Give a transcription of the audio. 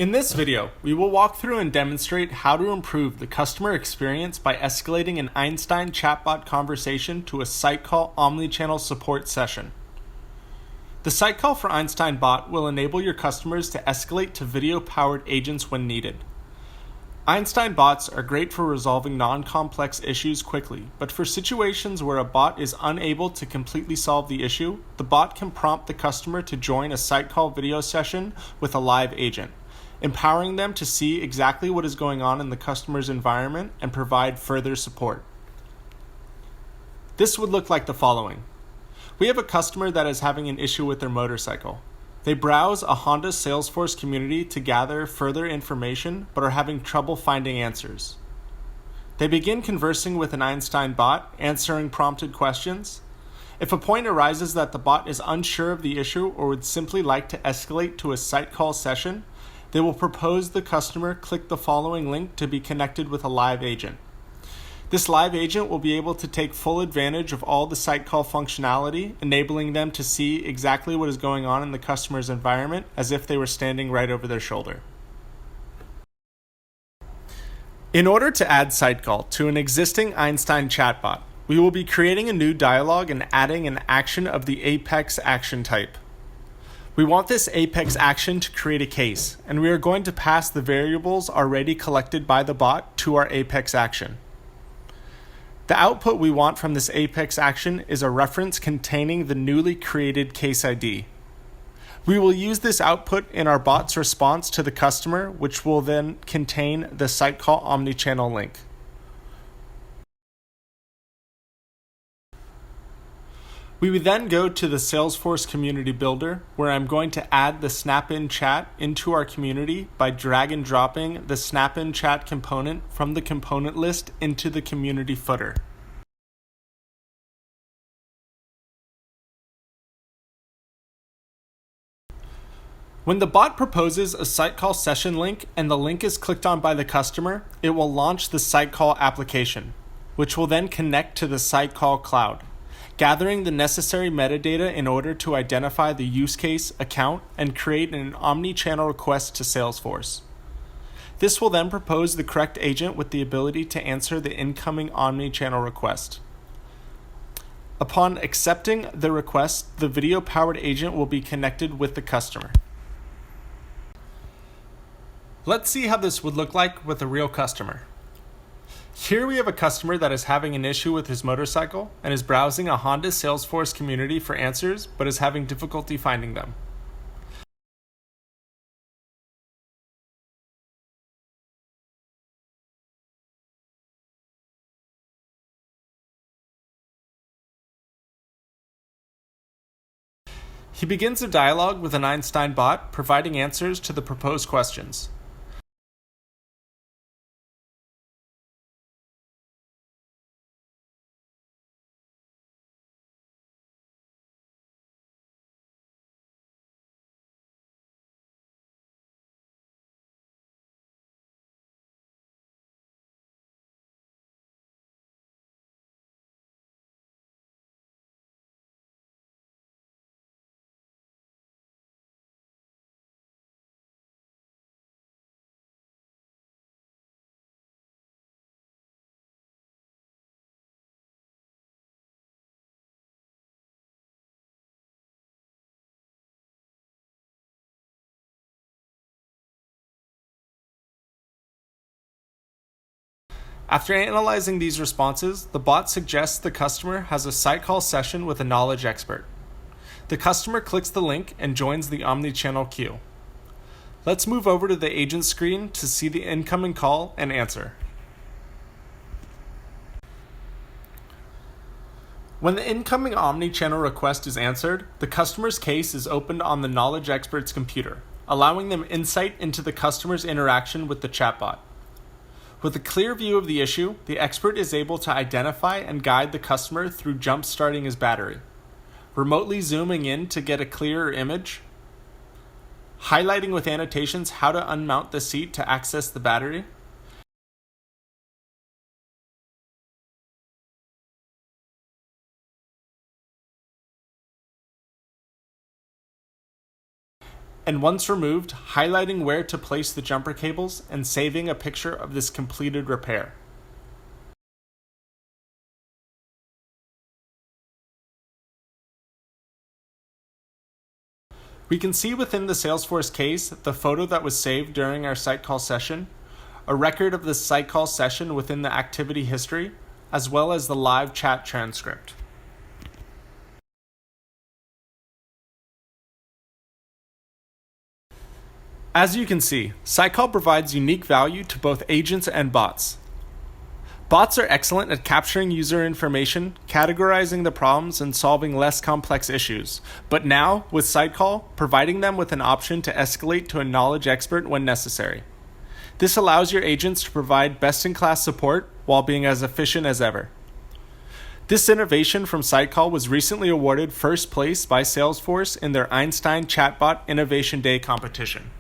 In this video, we will walk through and demonstrate how to improve the customer experience by escalating an Einstein Chat Bot conversation to a SightCall omnichannel support session. The SightCall for Einstein Bot will enable your customers to escalate to video-powered agents when needed. Einstein bots are great for resolving non-complex issues quickly, but for situations where a bot is unable to completely solve the issue, the bot can prompt the customer to join a SightCall video session with a live agent, empowering them to see exactly what is going on in the customer's environment and provide further support. This would look like the following. We have a customer that is having an issue with their motorcycle. They browse a Honda Salesforce community to gather further information, but are having trouble finding answers. They begin conversing with an Einstein bot, answering prompted questions. If a point arises that the bot is unsure of the issue or would simply like to escalate to a SightCall session, they will propose the customer click the following link to be connected with a live agent. This live agent will be able to take full advantage of all the SightCall functionality, enabling them to see exactly what is going on in the customer's environment as if they were standing right over their shoulder. In order to add SightCall to an existing Einstein chatbot, we will be creating a new dialog and adding an action of the Apex action type. We want this Apex action to create a case, and we are going to pass the variables already collected by the bot to our Apex action. The output we want from this Apex action is a reference containing the newly created case ID. We will use this output in our bot's response to the customer, which will then contain the SightCall omnichannel link. We would then go to the Salesforce Community Builder, where I'm going to add the Snap-in Chat into our community by drag and dropping the Snap-in Chat component from the component list into the community footer. When the bot proposes a SightCall session link and the link is clicked on by the customer, it will launch the SightCall application, which will then connect to the SightCall cloud, gathering the necessary metadata in order to identify the use case, account, and create an omni-channel request to Salesforce. This will then propose the correct agent with the ability to answer the incoming omni-channel request. Upon accepting the request, the video-powered agent will be connected with the customer. Let's see how this would look like with a real customer. Here we have a customer that is having an issue with his motorcycle and is browsing a Honda Salesforce community for answers, but is having difficulty finding them. He begins a dialogue with an Einstein bot, providing answers to the proposed questions. After analyzing these responses, the bot suggests the customer has a SightCall session with a knowledge expert. The customer clicks the link and joins the omnichannel queue. Let's move over to the agent screen to see the incoming call and answer. When the incoming omnichannel request is answered, the customer's case is opened on the knowledge expert's computer, allowing them insight into the customer's interaction with the chatbot. With a clear view of the issue, the expert is able to identify and guide the customer through jump-starting his battery, remotely zooming in to get a clearer image, highlighting with annotations how to unmount the seat to access the battery, and once removed, highlighting where to place the jumper cables and saving a picture of this completed repair. We can see within the Salesforce case the photo that was saved during our SightCall session, a record of the SightCall session within the activity history, as well as the live chat transcript. As you can see, SightCall provides unique value to both agents and bots. Bots are excellent at capturing user information, categorizing the problems, and solving less complex issues. But now, with SightCall, providing them with an option to escalate to a knowledge expert when necessary. This allows your agents to provide best-in-class support while being as efficient as ever. This innovation from SightCall was recently awarded first place by Salesforce in their Einstein Chat Bot Innovation Day competition.